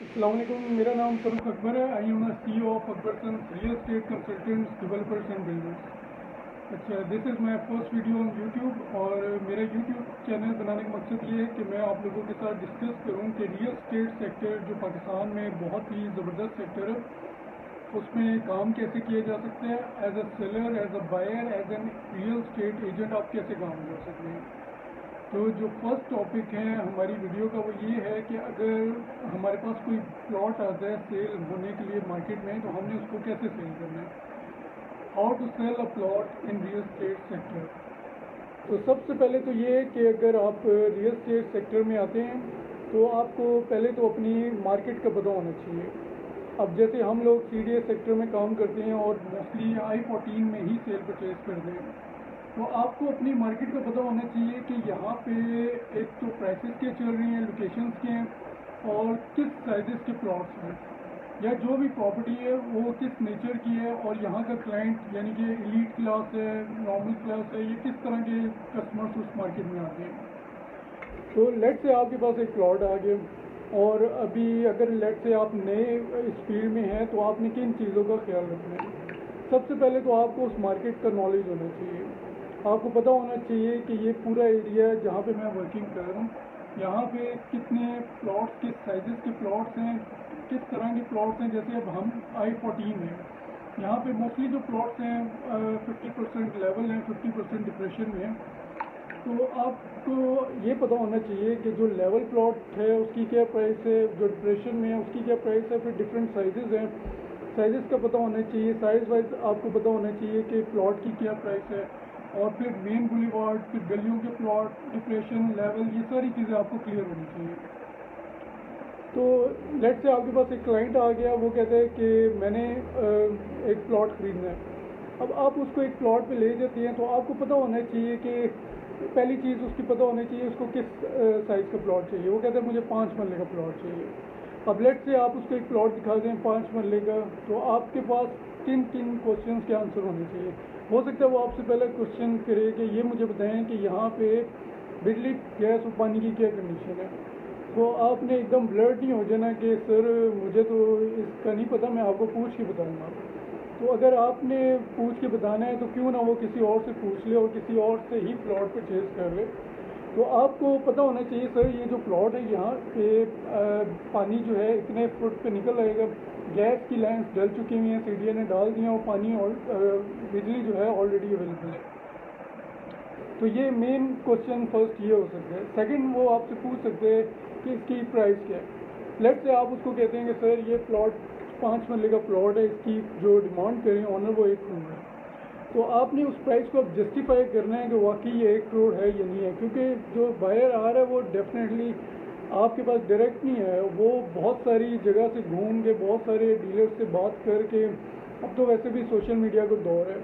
السلام علیکم، میرا نام فاروق اکبر ہے. I am CEO of Akbar sons real estate consultants developers and builders. اچھا، this is my first video on YouTube. اور میرا یوٹیوب چینل بنانے کا مقصد یہ ہے کہ میں آپ لوگوں کے ساتھ ڈسکس کروں کہ ریئل اسٹیٹ سیکٹر جو پاکستان میں بہت ہی زبردست سیکٹر ہے، اس میں کام کیسے کیا جا سکتا ہے. As a seller, as a buyer, as an real estate agent آپ کیسے کام کر سکتے ہیں. تو جو فرسٹ ٹاپک ہے ہماری ویڈیو کا وہ یہ ہے کہ اگر ہمارے پاس کوئی پلاٹ آتا ہے سیل ہونے کے لیے مارکیٹ میں، تو ہم نے اس کو کیسے سیل کرنا ہے. How to sell a plot in real estate sector. تو سب سے پہلے تو یہ ہے کہ اگر آپ ریئل اسٹیٹ سیکٹر میں آتے ہیں تو آپ کو پہلے تو اپنی مارکیٹ کا پتہ ہونا چاہیے. اب جیسے ہم لوگ سی ڈی ایس سیکٹر میں کام کرتے ہیں اور موسٹلی I-14 میں ہی سیل پرچیز کرتے ہیں، تو آپ کو اپنی مارکیٹ کا پتہ ہونا چاہیے کہ یہاں پہ ایک تو پرائسز کیا چل رہی ہیں، لوکیشنز کے ہیں، اور کس سائزز کے پلاٹس ہیں، یا جو بھی پراپرٹی ہے وہ کس نیچر کی ہے، اور یہاں کا کلائنٹ یعنی کہ ایلیٹ کلاس ہے، نارمل کلاس ہے، یہ کس طرح کے کسٹمرس اس مارکیٹ میں آتے ہیں. تو لیٹ سے آپ کے پاس ایک پلاٹ آ گیا، اور ابھی اگر لیٹ سے آپ نئے اس فیلڈ میں ہیں تو آپ نے کن چیزوں کا خیال رکھنا ہے. سب سے پہلے تو آپ کو اس مارکیٹ کا نالج ہونا چاہیے. آپ کو پتہ ہونا چاہیے کہ یہ پورا ایریا جہاں پہ میں ورکنگ کر رہا ہوں، یہاں پہ کتنے پلاٹس، کس سائزز کے پلاٹس ہیں، کس طرح کے پلاٹس ہیں. جیسے اب ہم I-14 ہیں، یہاں پہ موسٹلی جو پلاٹس ہیں 50% لیول ہیں، 50% ڈپریشن میں ہیں. تو آپ کو یہ پتہ ہونا چاہیے کہ جو لیول پلاٹ ہے اس کی کیا پرائس ہے، جو ڈپریشن میں ہے اس کی کیا پرائس ہے. پھر ڈفرینٹ سائزز ہیں، سائزز کا پتہ ہونا چاہیے. سائز وائز آپ کو پتہ ہونا چاہیے کہ پلاٹ کی کیا پرائس ہے. اور پھر مین بولیوارڈ، پھر گلیوں کے پلاٹ، ڈپریشن، لیول، یہ ساری چیزیں آپ کو کلیئر ہونی چاہیے. تو لیٹ سے آپ کے پاس ایک کلائنٹ آ گیا، وہ کہتا ہے کہ میں نے ایک پلاٹ خریدنا ہے. اب آپ اس کو ایک پلاٹ پہ لے جاتے ہیں تو آپ کو پتہ ہونا چاہیے کہ پہلی چیز اس کی پتہ ہونی چاہیے اس کو کس سائز کا پلاٹ چاہیے. وہ کہتا ہے مجھے 5 مرلے کا پلاٹ چاہیے. اب لیٹ سے آپ اس کو ایک پلاٹ دکھا دیں 5 مرلے کا، تو آپ کے پاس کن کوشچنس کے آنسر ہونے چاہیے. ہو سکتا ہے وہ آپ سے پہلے کوشچن کرے کہ یہ مجھے بتائیں کہ یہاں پہ بجلی، گیس اور پانی کی کیا کنڈیشن ہے. تو آپ نے ایک دم بلرڈ نہیں ہو جانا کہ سر مجھے تو اس کا نہیں پتہ، میں آپ کو پوچھ کے بتاؤں گا. تو اگر آپ نے پوچھ کے بتانا ہے تو کیوں نہ وہ کسی اور سے پوچھ لے اور کسی اور سے ہی پلاٹ پرچیز کر لے. تو آپ کو پتہ ہونا چاہیے سر یہ جو پلاٹ ہے یہاں پہ پانی جو ہے اتنے فٹ پہ نکل آئے گا. گیس کی لائنس ڈل چکی ہوئی ہیں، سی ڈی اے نے ڈال دی ہیں، اور پانی اور بجلی جو ہے آلریڈی اویلیبل ہے. تو یہ مین کوشچن فرسٹ یہ ہو سکتا ہے. سیکنڈ، وہ آپ سے پوچھ سکتے ہیں کہ اس کی پرائس کیا ہے. لیٹ سے آپ اس کو کہتے ہیں کہ سر یہ پلاٹ 5 مرلے کا پلاٹ ہے، اس کی جو ڈیمانڈ کریں آنر وہ 1 کروڑ ہے. تو آپ نے اس پرائس کو اب جسٹیفائی کرنا ہے کہ واقعی یہ 1 کروڑ ہے یا نہیں ہے. کیونکہ جو بائر آ رہا ہے وہ ڈیفینیٹلی آپ کے پاس ڈائریکٹ نہیں ہے، وہ بہت ساری جگہ سے گھوم کے، بہت سارے ڈیلر سے بات کر کے، اب تو ویسے بھی سوشل میڈیا کا دور ہے،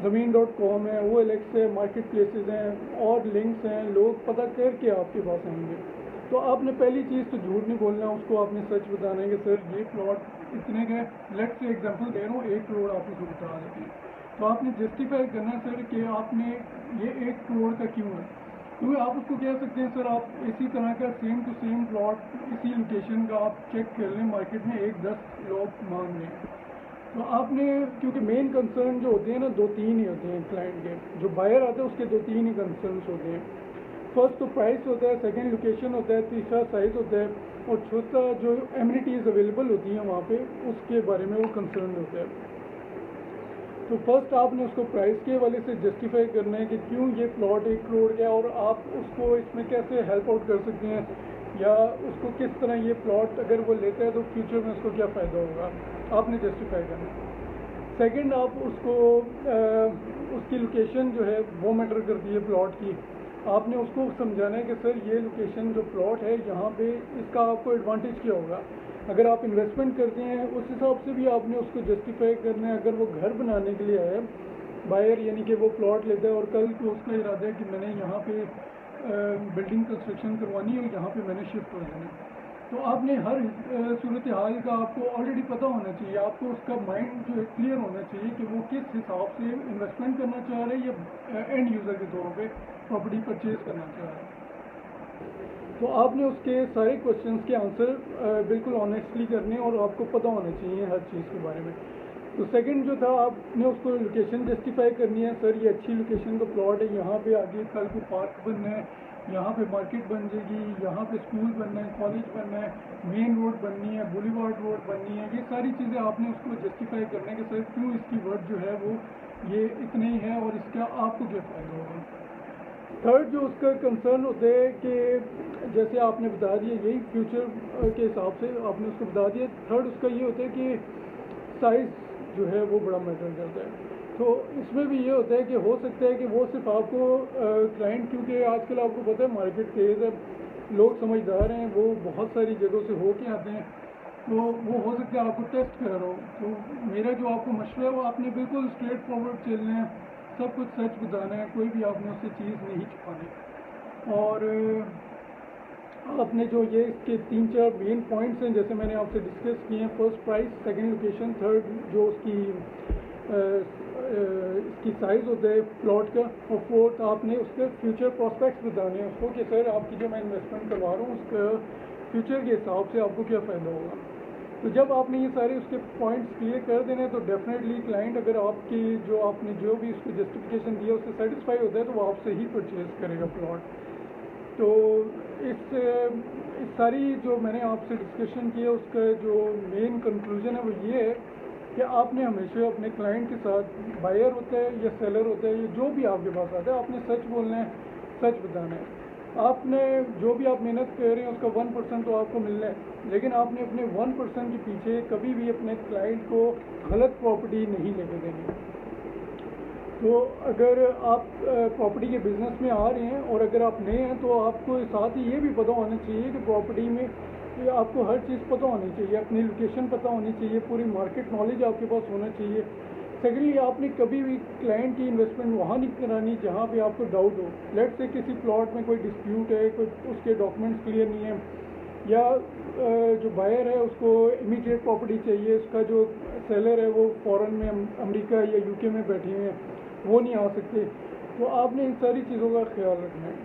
زمین.com ہے، وہ ایلیکس ہے، مارکیٹ پلیسز ہیں اور لنکس ہیں، لوگ پتہ کر کے آپ کے پاس آئیں گے. تو آپ نے پہلی چیز تو جھوٹ نہیں بولنا، اس کو آپ نے سچ بتانا ہے کہ سر یہ پلاٹ اتنے کا ہے. لیٹ سے ایگزامپل دے رہا ہوں 1 کروڑ آپ اس کو بتا دیتے ہیں. تو آپ نے جسٹیفائی کرنا ہے سر کہ آپ نے یہ 1 کروڑ کا کیوں ہے. کیونکہ آپ اس کو کہہ سکتے ہیں سر آپ اسی طرح کا سیم ٹو سیم پلاٹ اسی لوکیشن کا آپ چیک کر لیں مارکیٹ میں 1-10 لوگ مانگ لیں. تو آپ نے، کیونکہ مین کنسرن جو ہوتے ہیں نا 2-3 ہی ہوتے ہیں کلائنٹ کے، جو بائر آتے ہیں اس کے 2-3 ہی کنسرنس ہوتے ہیں. فرسٹ تو پرائس ہوتا ہے، سیکنڈ لوکیشن ہوتا ہے، تیسرا سائز ہوتا ہے، اور چوتھا جو ایمینٹیز اویلیبل ہوتی ہیں وہاں پہ اس کے بارے میں وہ کنسرن ہوتا ہے. تو فرسٹ آپ نے اس کو پرائس کے حوالے سے جسٹیفائی کرنا ہے کہ کیوں یہ پلاٹ 1 کروڑ کا ہے، اور آپ اس کو اس میں کیسے ہیلپ آؤٹ کر سکتے ہیں، یا اس کو کس طرح یہ پلاٹ اگر وہ لیتا ہے تو فیوچر میں اس کو کیا فائدہ ہوگا. آپ نے جسٹیفائی کرنا ہے. سیکنڈ، آپ اس کو اس کی لوکیشن جو ہے وہ میٹر کرتی ہے پلاٹ کی. آپ نے اس کو سمجھانا ہے کہ سر یہ لوکیشن جو پلاٹ ہے یہاں پہ اس کا آپ کو ایڈوانٹیج کیا ہوگا. اگر آپ انویسٹمنٹ کرتے ہیں اس حساب سے بھی آپ نے اس کو جسٹیفائی کرنا ہے. اگر وہ گھر بنانے کے لیے ہے بائر، یعنی کہ وہ پلاٹ لیتا ہے اور کل کو اس کا ارادہ ہے کہ میں نے یہاں پہ بلڈنگ کنسٹرکشن کروانی ہے اور یہاں پہ میں نے شفٹ ہو جانا ہے، تو آپ نے ہر صورتحال کا آپ کو آلریڈی پتہ ہونا چاہیے. آپ کو اس کا مائنڈ جو ہے کلیئر ہونا چاہیے کہ وہ کس حساب سے انویسٹمنٹ کرنا چاہ رہے ہیں یا اینڈ یوزر کے طور پہ پراپرٹی پرچیز کرنا چاہ رہے ہیں. تو آپ نے اس کے سارے کوشچنس کے آنسر بالکل آنیسٹلی کرنے اور آپ کو پتہ ہونا چاہیے ہر چیز کے بارے میں. تو سیکنڈ جو تھا آپ نے اس کو لوکیشن جسٹیفائی کرنی ہے. سر یہ اچھی لوکیشن کا پلاٹ ہے, یہاں پہ آگے کل کو پارک بننا ہے, یہاں پہ مارکیٹ بن جائے گی, یہاں پہ اسکول بننا ہے, کالج بننا ہے, مین روڈ بننی ہے, بولیوارڈ روڈ بننی ہے. یہ ساری چیزیں آپ نے اس کو جسٹیفائی کرنے کہ سر کیوں اس کی ورڈ جو ہے وہ یہ اتنی ہے اور اس کا آپ کو کیا فائدہ ہوگا. تھرڈ جو اس کا کنسرن ہوتا ہے کہ جیسے آپ نے بتا دیا یہی فیوچر کے حساب سے آپ نے اس کو بتا دیا. تھرڈ اس کا یہ ہوتا ہے کہ سائز جو ہے وہ بڑا میٹر کرتا ہے. تو اس میں بھی یہ ہوتا ہے کہ ہو سکتا ہے کہ وہ صرف آپ کو کلائنٹ, کیونکہ آج کل آپ کو پتہ ہے مارکیٹ تیز ہے, لوگ سمجھدار ہیں, وہ بہت ساری جگہوں سے ہو کے آتے ہیں, تو وہ ہو سکتا ہے آپ کو ٹیسٹ کر رہا ہو. تو میرا جو آپ کو مشورہ ہے وہ آپ نے بالکل اسٹریٹ فارورڈ چلنا ہے, سب کچھ سچ بتانا ہے, کوئی بھی آپ نے اس سے چیز نہیں چھپانی. اور آپ نے جو یہ اس کے 3-4 مین پوائنٹس ہیں جیسے میں نے آپ سے ڈسکس کیے ہیں, first price, second location, third جو اس کی سائز ہوتا ہے پلاٹ کا, اور فورتھ آپ نے اس کے فیوچر پراسپیکٹس بتانے ہیں اس کو کہ سر آپ کی جو میں انویسٹمنٹ کروا رہا ہوں اس کا فیوچر کے حساب سے آپ کو کیا فائدہ ہوگا. تو جب آپ نے یہ سارے اس کے پوائنٹس کلیئر کر دینے تو ڈیفینیٹلی کلائنٹ اگر آپ کی جو آپ نے جو بھی اس کو جسٹیفیکیشن دیا اس سے سیٹسفائی ہوتا ہے تو وہ آپ سے ہی پرچیز کرے گا پلاٹ. تو اس ساری جو میں نے آپ سے ڈسکشن کیا اس کا جو مین کنکلوژن ہے وہ یہ ہے کہ آپ نے ہمیشہ اپنے کلائنٹ کے ساتھ, بائر ہوتا ہے یا سیلر ہوتا ہے یا جو بھی آپ کے پاس آتا ہے, آپ نے سچ بولنا ہے, سچ بتانا ہے. آپ نے جو بھی آپ محنت کر رہے ہیں اس کا 1% تو آپ کو ملنا ہے, لیکن آپ نے اپنے 1% کے پیچھے کبھی بھی اپنے کلائنٹ کو غلط پراپرٹی نہیں لے کے دینی. تو اگر آپ پراپرٹی کے بزنس میں آ رہے ہیں اور اگر آپ نئے ہیں تو آپ کو ساتھ ہی یہ بھی پتہ ہونا چاہیے کہ پراپرٹی میں آپ کو ہر چیز پتہ ہونی چاہیے, اپنی لوکیشن پتہ ہونی چاہیے, پوری مارکیٹ نالج آپ کے پاس ہونا چاہیے. سیکنڈلی آپ نے کبھی بھی کلائنٹ کی انویسٹمنٹ وہاں نہیں کرانی جہاں پہ آپ کو ڈاؤٹ ہو. لیٹ سے کسی پلاٹ میں کوئی ڈسپیوٹ ہے, کوئی اس کے ڈاکومنٹس کلیئر نہیں ہیں, یا جو بائر ہے اس کو امیڈیٹ پراپرٹی چاہیے, اس کا جو سیلر ہے وہ فورن میں امریکہ یا یو کے میں بیٹھے ہوئے ہیں, وہ نہیں آ سکتے. تو آپ نے ان ساری چیزوں کا خیال رکھنا ہے.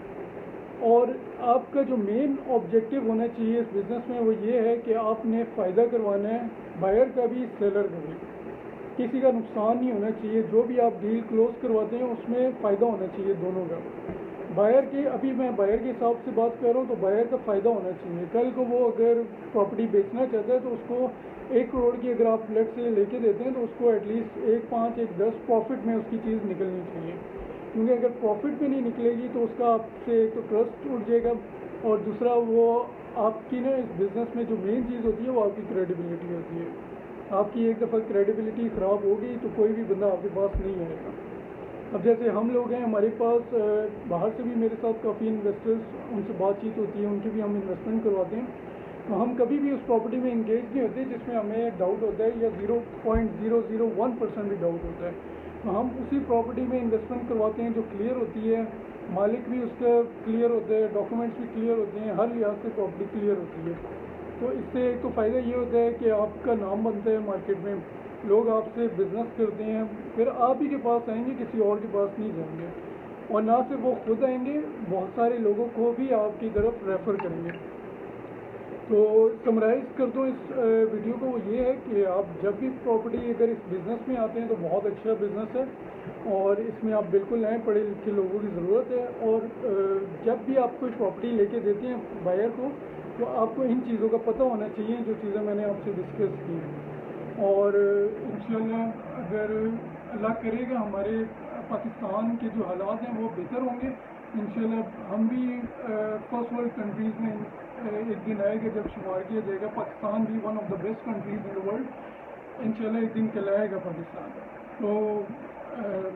اور آپ کا جو مین آبجیکٹیو ہونا چاہیے اس بزنس میں وہ یہ ہے کہ آپ نے فائدہ کروانا ہے, بائر کا بھی سیلر کا بھی, کسی کا نقصان نہیں ہونا چاہیے. جو بھی آپ ڈیل کلوز کرواتے ہیں اس میں فائدہ ہونا چاہیے دونوں کا. بائر کے, ابھی میں بائر کے حساب سے بات کر رہا ہوں تو بائر کا فائدہ ہونا چاہیے. کل کو وہ اگر پراپرٹی بیچنا چاہتا ہے تو اس کو 1 کروڑ کی اگر آپ لیٹ سے لے کے دیتے ہیں تو اس کو ایٹ لیسٹ 1.5 1.10 پروفٹ میں اس کی چیز نکلنی چاہیے. کیونکہ اگر پروفٹ میں نہیں نکلے گی تو اس کا آپ سے ایک تو ٹرسٹ اٹھ جائے گا, اور دوسرا وہ آپ کی نا اس بزنس میں جو مین چیز ہوتی ہے وہ آپ کی کریڈیبلٹی ہوتی ہے. آپ کی ایک دفعہ کریڈیبلٹی خراب ہوگی تو کوئی بھی بندہ آپ کے پاس نہیں آئے گا. اب جیسے ہم لوگ ہیں, ہمارے پاس باہر سے بھی میرے ساتھ کافی انویسٹرز, ان سے بات چیت ہوتی ہے, ان کی بھی ہم انویسٹمنٹ کرواتے ہیں. تو ہم کبھی بھی اس پراپرٹی میں انگیج نہیں ہوتے جس میں ہمیں ڈاؤٹ ہوتا ہے یا 0.001% بھی ڈاؤٹ ہوتا ہے. تو ہم اسی پراپرٹی میں انویسٹمنٹ کرواتے ہیں جو کلیئر ہوتی ہے, مالک بھی اس کا کلیئر ہوتا ہے, ڈاکومنٹس بھی کلیئر ہوتے ہیں, ہر لحاظ سے پراپرٹی کلیئر ہوتی ہے. تو اس سے ایک تو فائدہ یہ ہوتا ہے کہ آپ کا نام بنتا ہے مارکیٹ میں, لوگ آپ سے بزنس کرتے ہیں, پھر آپ ہی کے پاس آئیں گے, کسی اور کے پاس نہیں جائیں گے. اور نہ صرف وہ خود آئیں گے, بہت سارے لوگوں کو بھی آپ کی طرف ریفر کریں گے. تو سمرائز کر دو اس ویڈیو کو, وہ یہ ہے کہ آپ جب بھی پراپرٹی اگر اس بزنس میں آتے ہیں تو بہت اچھا بزنس ہے, اور اس میں آپ بالکل نئے پڑھے لکھے لوگوں کی ضرورت ہے. اور جب بھی آپ کوئی پراپرٹی لے کے دیتے ہیں بائر کو تو آپ کو ان چیزوں کا پتہ ہونا چاہیے جو چیزیں میں نے آپ سے ڈسکس کی ہیں. اور انشاءاللہ اگر اللہ کرے گا ہمارے پاکستان کے جو حالات ہیں وہ بہتر ہوں گے. انشاءاللہ ہم بھی فرسٹ ورلڈ کنٹریز میں ایک دن آئے گا جب شمار کیا جائے گا. پاکستان بھی one of the best countries in the world, انشاءاللہ ایک دن کہلائے گا پاکستان. تو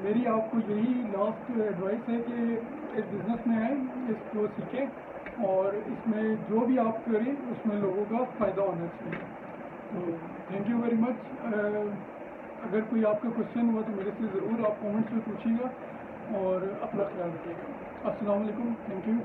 میری آپ کو یہی لاسٹ ایڈوائس ہے کہ اس بزنس میں آئیں, اس کو سیکھیں, اور اس میں جو بھی آپ کریں اس میں لوگوں کا فائدہ ہونا چاہیے. تو تھینک یو ویری مچ. اگر کوئی آپ کا کوشچن ہوا تو میرے سے ضرور آپ کامنٹس میں پوچھیے گا, اور اپنا خیال رکھیے گا. السلام علیکم, تھینک یو.